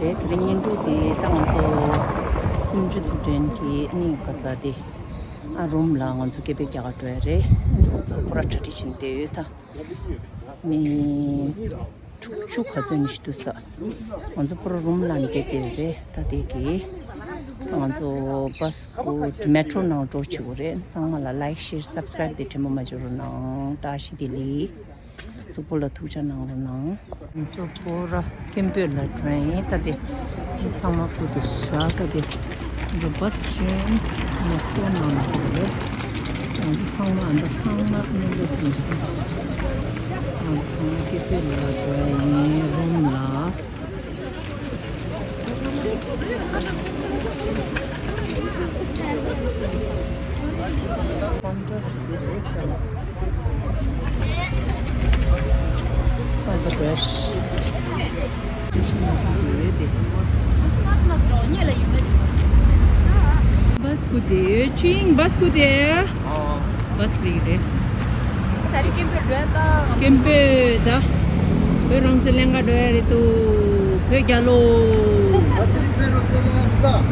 네, 드링인도디 땅에서 숨주들은기 아니 가사디 아롬랑 언저 개백야가 돼래 언저 브라차리신 데유다 미 축축 가정이 시도서 언저 프로롬란 게데래 다데기 언저 버스고 메트로 나오 도치고래 상말라 라이크 셰어 서브스크라이브 데테모 마조로나 다시딜리 Supola tuja na ona. Supora kempela train tadi sama kudisha tadi. The bus train metro na ona. And sama nende tuja. And sama kempela train Roma. That's a brush. Bus kude, ching bus kude. Bus kude. Tadi kempe Kempe da. Perang selenga doer itu pegalo.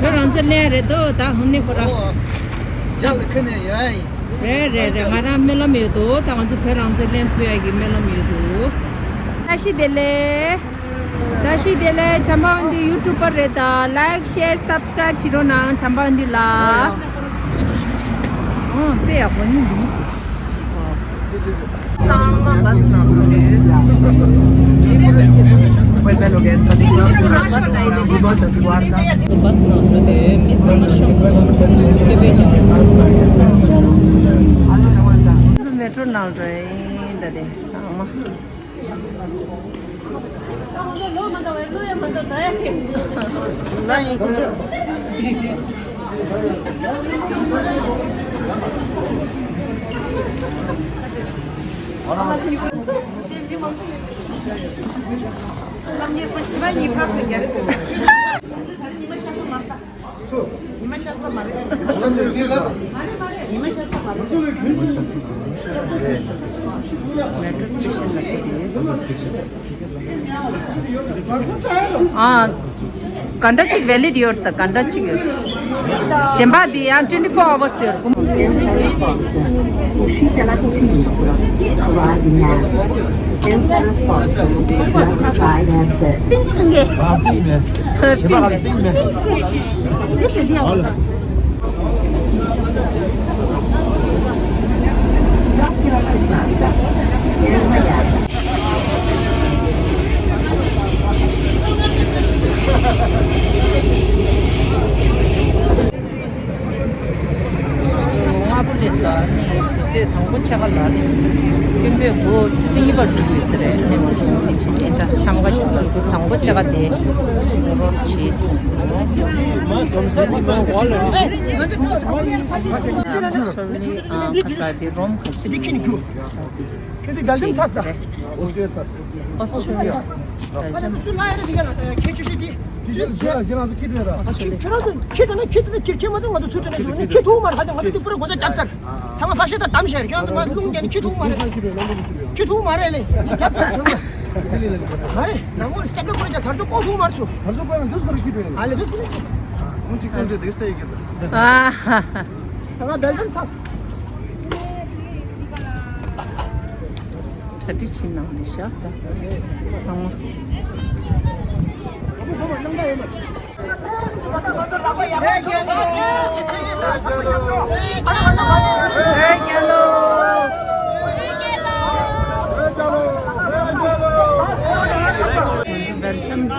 Perang selenga itu dah hunne pura. Jal kene yai. Re ngara melam itu, tangan tu perang selenga pegi melam itu. Dashi dele chambandi YouTuber reda like share subscribe chiro na chambandi la pe aponi disi sama bas na Poi bello che entra di classe una volta si guarda bas na de mizana shop ke be metro na re dade sama conduct valid your the conduct Shemba di 24 hours 이제 당고차가 나네. 근데 뭐 지승이 벌지고 있으래. 내가 좀 일단 참가 싶어서 당고차가 돼. 그렇지. 근데 벨gium 샀어. 오스트레일리아. keçişi genelde kediler. 저는 키드는 kirkemadın adı suçuna 주는 키 도움만 하자. 아주 뿌려 고자 잡살. 상마 사시다 담셔. 그냥 막 농견 키 도움만 해. 키 도움만 해. 잡살. 아이, 나무 스텝을 보니까 다르죠. 꼬수 말죠. 다르죠. 거는 더 그렇게 돼. 알려 줬어. 무지건데 됐다 이게. 아. 상마 벨gium 샀어. tradition of the shop. Sama. Belgium.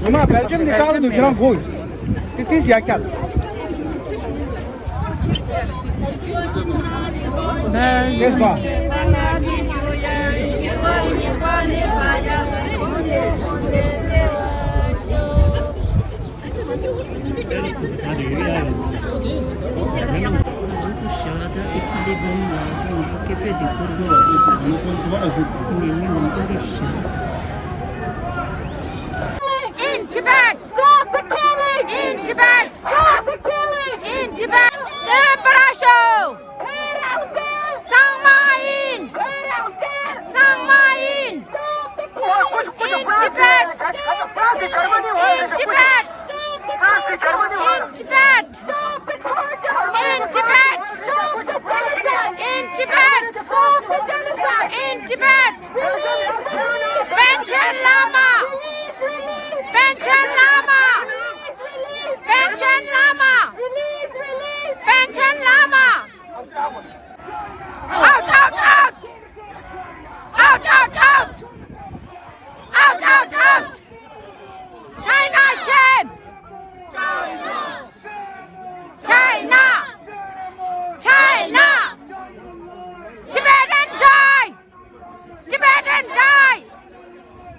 Ama Belgium ne kaldı gram koy. Titiz yakal. Yes ba. Italy Roma, che vedi In Tibet, stop the killing! In Tibet, stop the Tibet. Parasho. Sangmain. Sangmain. In Tibet. In Tibet. In Tibet. In Tibet. In Tibet. In Tibet. Panchen Lama. Panchen Lama. Panchen Lama. Panchen Lama. Out, out, out. Out, out, out. Out, out, out. China shame. China. China. Tibetan die. Tibetan die.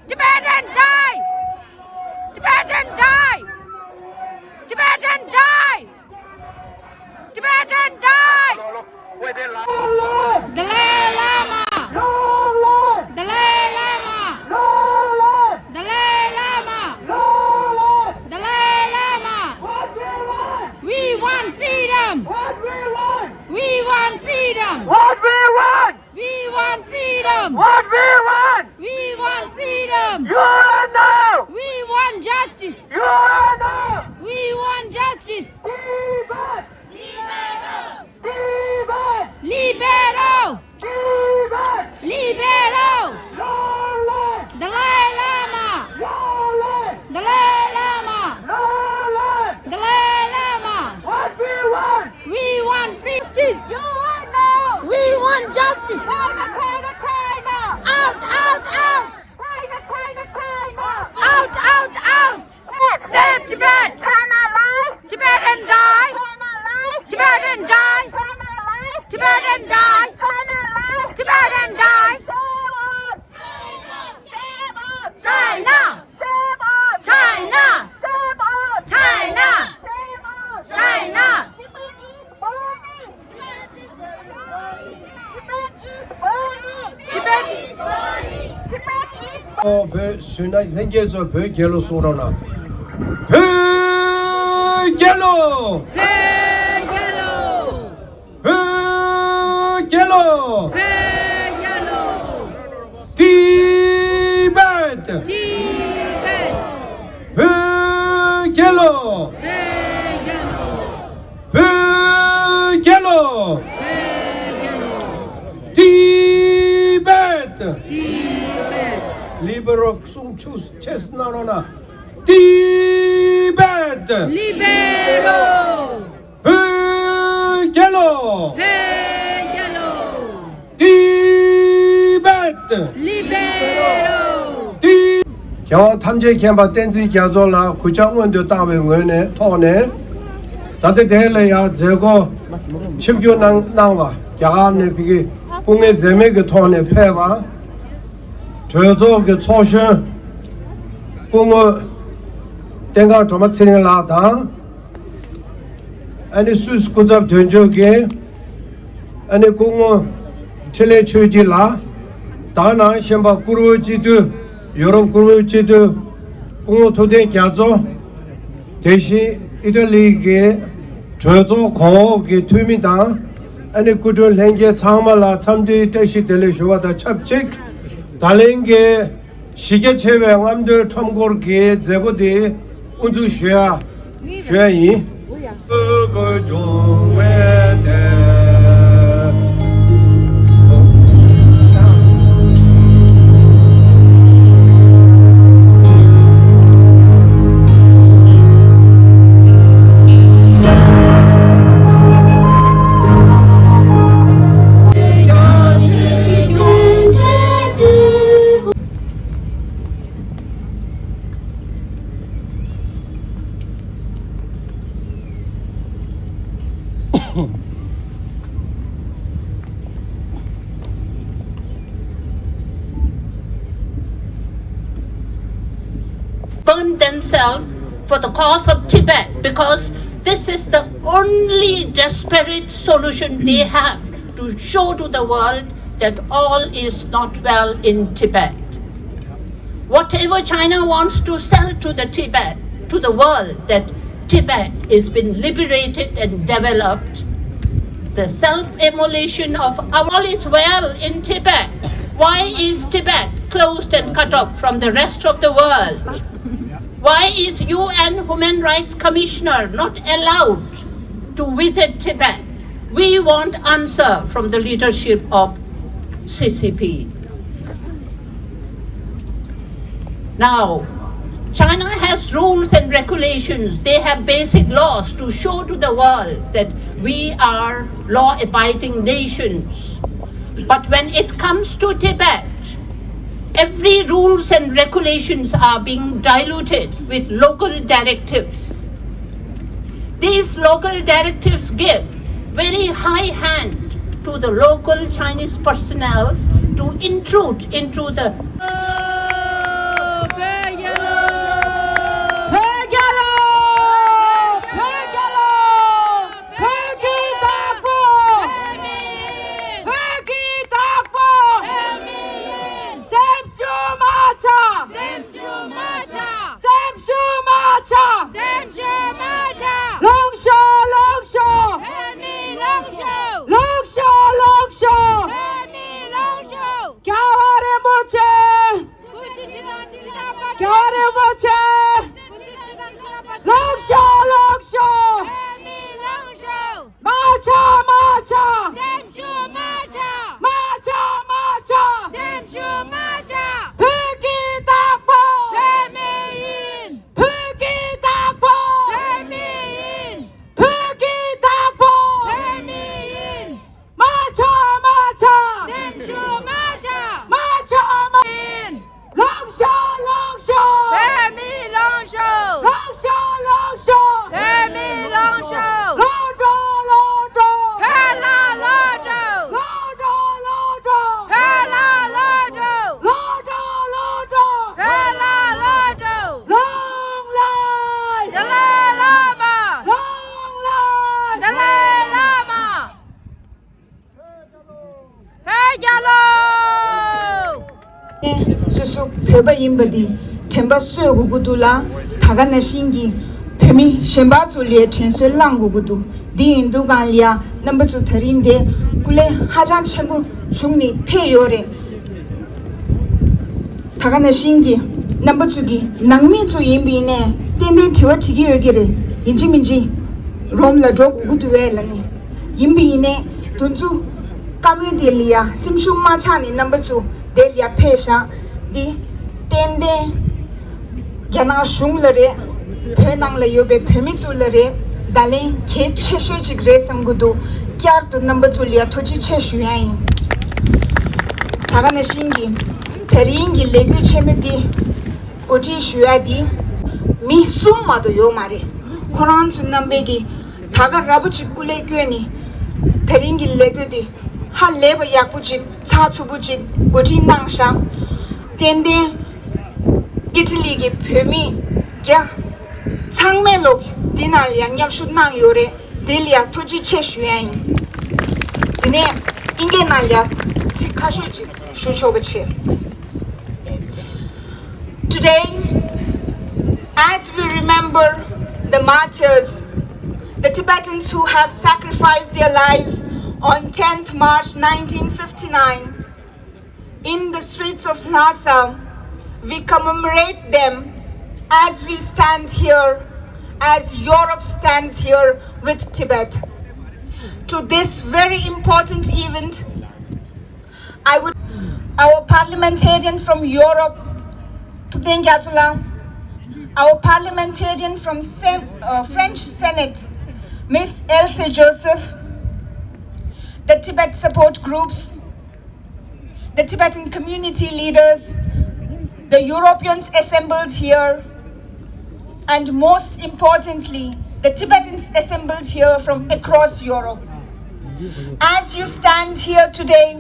Tibetan die. Tibetan die. Tibetan die. Tibetan die. Dalai Lama. Dalai Lama. Dalai Lama. Dalai Lama. We want freedom. We want freedom. We want freedom. We want freedom. We want justice. We want justice. Libero. Libero. Dalai Lama. Dalai Lama. Dalai Lama. We want justice. We want justice. Out, out, out. Out, out, out. Save Tibet. Tibetan die. Tibetan die. Tibetan die. Tibetan die. China. China. China. China. Tibet is 배 순간 생겨서 배 결로 쏘라나 배 결로 Hey, yellow. 배 결로 Hey, yellow. 티베트 Tibet. 배 결로 Hey, yellow. 배 결로 Hey, yellow. 티베트 Tibet. 리버로 숭추 체스나로나 티베트 Libero. 배 결로 Hey, yellow. 티베트 Libero. 겨 탐제 캠바 댄지 겨졸라 구정원도 다외원에 토네 다들 대래야 제거 칩교 나와 야감네 비게 공의 제메게 토네 패와 저저 그 초신 공어 땡가 도마치는 라다 아니 수스 고잡 된적에 아니 공어 칠레 추지라 다나 셴바 구르지도 유럽 구르지도 공어 토대 갸조 대시 이탈리게 저저 거기 투미다 아니 구조 랭게 참말라 참지 대시 델레쇼와다 찹직 달랭게 시계 체외함들 첨고르게 제고디 운주 쉐야 쉐이 그거 좀 왜대 burn themselves for the cause of Tibet, because this is the only desperate solution they have to show to the world that all is not well in Tibet. Whatever China wants to sell to the Tibet, to the world, that Tibet has been liberated and developed, the self-immolation of all is well in Tibet. Why is Tibet closed and cut off from the rest of the world? Why is UN Human Rights Commissioner not allowed to visit Tibet? We want answer from the leadership of CCP. Now, China has rules and regulations. They have basic laws to show to the world that we are law-abiding nations. But when it comes to Tibet, every rules and regulations are being diluted with local directives. These local directives give very high hand to the local Chinese personnel to intrude into the Peba imbadi temba suyo gugudula taga nashingi pemi shemba tulie tenso lang gugudu di indu ganlia number 2 tharinde kule hajan chemu chungni peyore taga nashingi number 2 gi nangmi chu imbi ne tende thiwa thigi yogire inji minji rom la drog gugudu welani imbi ne tunju kamu delia simshu ma chani number 2 delia pesha di tende yana shunglare penang la yobe pemichulare dale ke chesho jigre samgudu kyar to number 2 liya thoji cheshu yain thagana shingi tharingi legu chemedi koti shuadi mi summa do yo mare quran sunnambegi thaga rabu chikule gyeni tharingi legu di ha leba yakuji cha chubuji koti nangsha tende Italy ke pemi kya changme log dinal yang yam shunang yore delia toji che shuyan dine inge nalya sikashu shuchobache. Today, as we remember the martyrs, the Tibetans who have sacrificed their lives on 10th March 1959 in the streets of Lhasa, we commemorate them as we stand here, as Europe stands here with Tibet. To this very important event, our parliamentarian from Europe, Tudengyatula, our parliamentarian from French Senate, Miss Elsa Joseph, the Tibet support groups, the Tibetan community leaders, the Europeans assembled here, and most importantly, the Tibetans assembled here from across Europe. As you stand here today,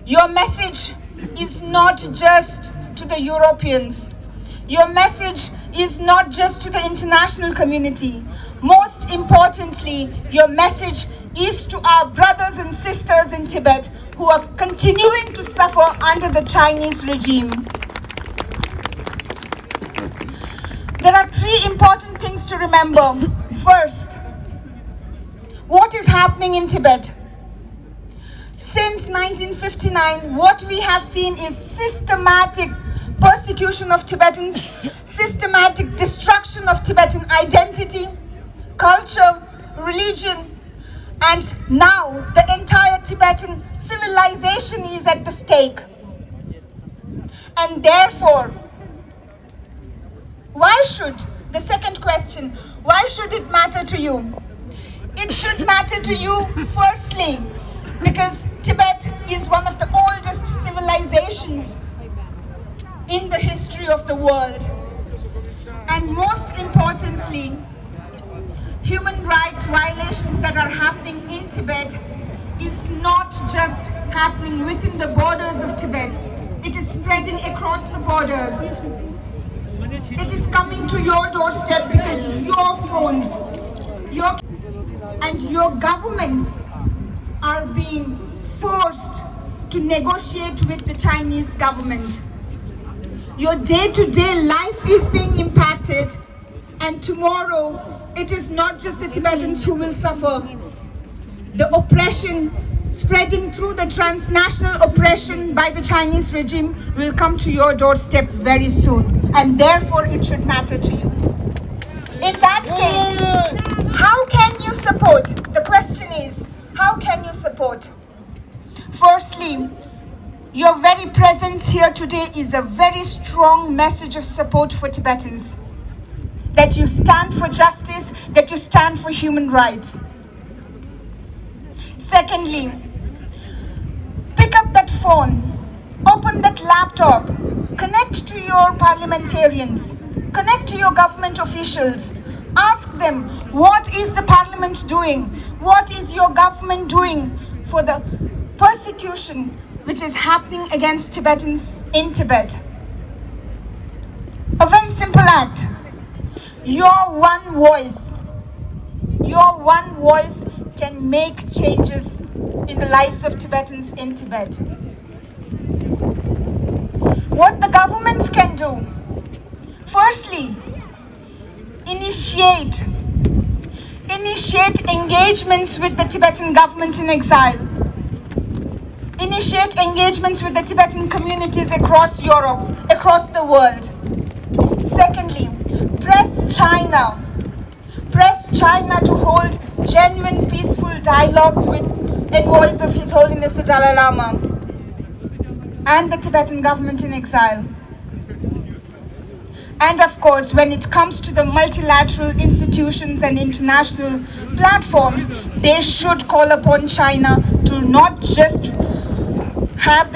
your message is not just to the Europeans. Your message is not just to the international community. Most importantly, your message is to our brothers and sisters in Tibet who are continuing to suffer under the Chinese regime. There are three important things to remember. First, what is happening in Tibet? Since 1959, what we have seen is systematic persecution of Tibetans, systematic destruction of Tibetan identity, culture, religion, and now the entire Tibetan civilization is at the stake. And therefore, the second question, why should it matter to you? It should matter to you, firstly, because Tibet is one of the oldest civilizations in the history of the world. And most importantly, human rights violations that are happening in Tibet is not just happening within the borders of Tibet. It is spreading across the borders. It is coming to your doorstep because your phones, your governments are being forced to negotiate with the Chinese government. Your day-to-day life is being impacted, and tomorrow it is not just the Tibetans who will suffer. The oppression spreading through the transnational oppression by the Chinese regime will come to your doorstep very soon, and therefore it should matter to you. In that case, how can you support? The question is, how can you support? Firstly, your very presence here today is a very strong message of support for Tibetans. That you stand for justice, that you stand for human rights. Secondly, pick up that phone, open that laptop, connect to your parliamentarians, connect to your government officials, ask them, what is the parliament doing? What is your government doing for the persecution which is happening against Tibetans in Tibet? A very simple act. Your one voice can make changes in the lives of Tibetans in Tibet. What the governments can do? Firstly, initiate engagements with the Tibetan government in exile. Initiate engagements with the Tibetan communities across Europe, across the world. Secondly, press China to hold genuine peaceful dialogues with envoys of His Holiness the Dalai Lama and the Tibetan government in exile. And of course, when it comes to the multilateral institutions and international platforms, they should call upon China to not just have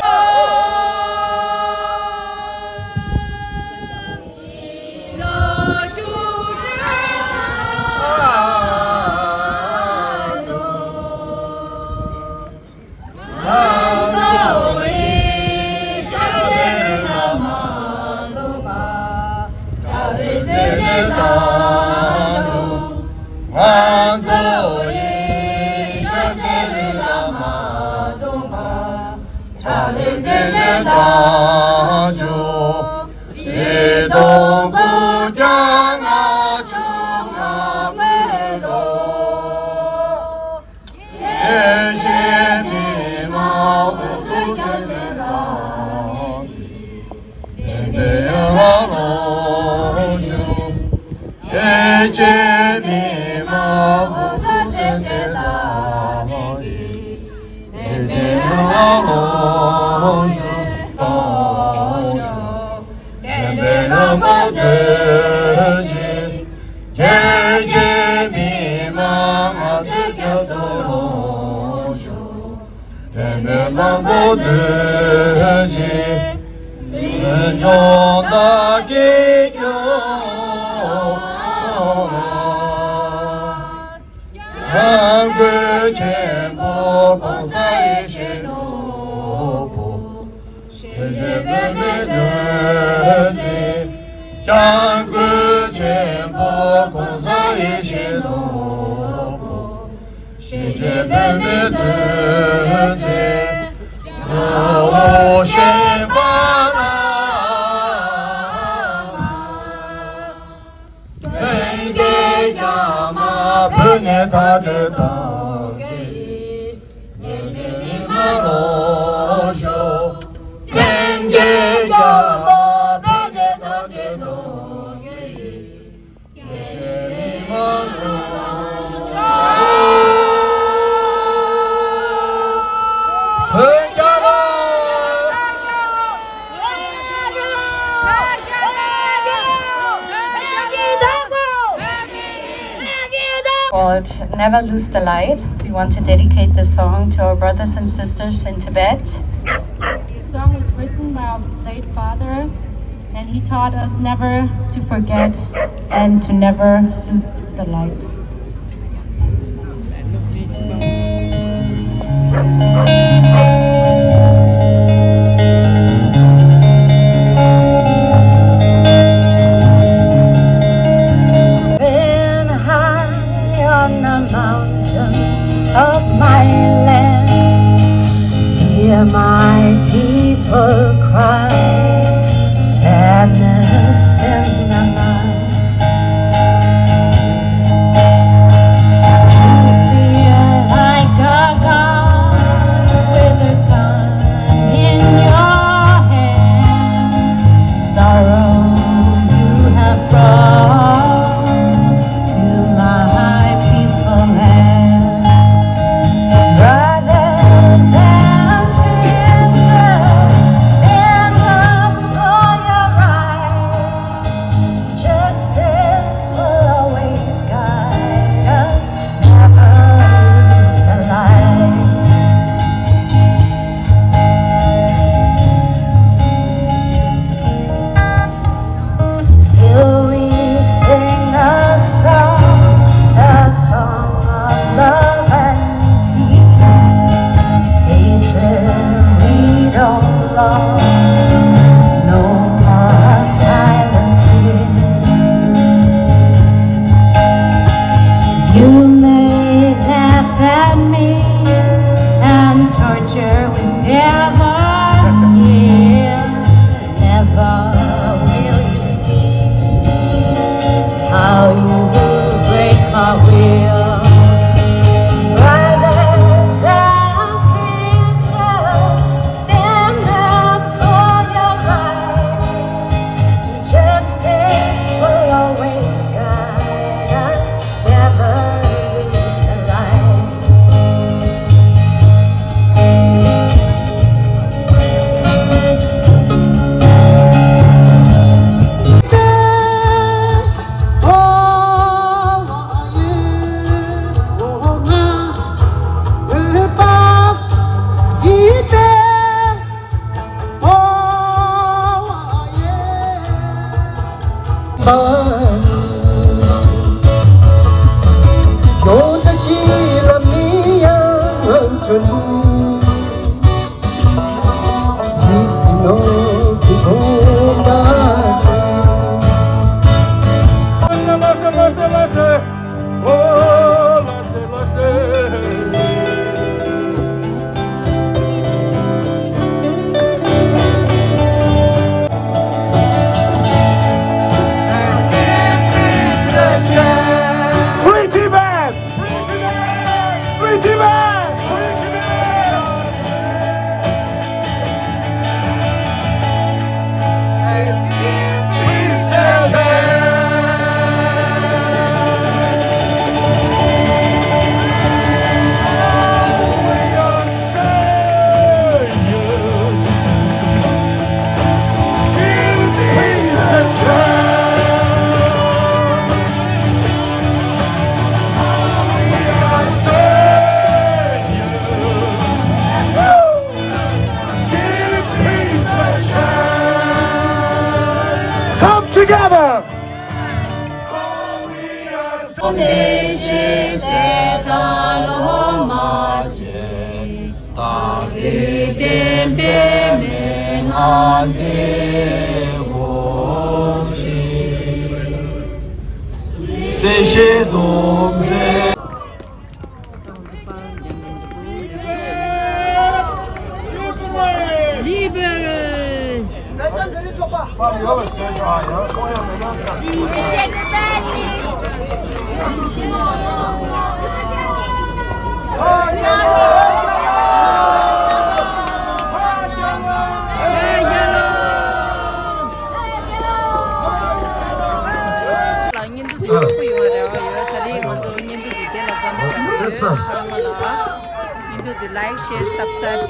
Called Never Lose the Light. We want to dedicate this song to our brothers and sisters in Tibet. This song was written by our late father, and he taught us never to forget and to never lose the light. Been high on the mountains of my land, hear my people cry, sadness in the night. You feel like a god with a gun in your hand. Sorrow you have brought to my peaceful land. Brothers and sisters, stand up for your right. Justice will always guide us, never lose the light. Still we sing a song of love and peace. Hatred we don't love, no more silent tears. You may laugh at me and torture with devil's skill. Never will you see how you break my will. Brothers and sisters, stand up for your right. Justice will always guide us, never lose the light. Free Tibet! Free Tibet! Come together! Libere! 난장 내리 줘봐. 여기 세자야. like, share, subscribe,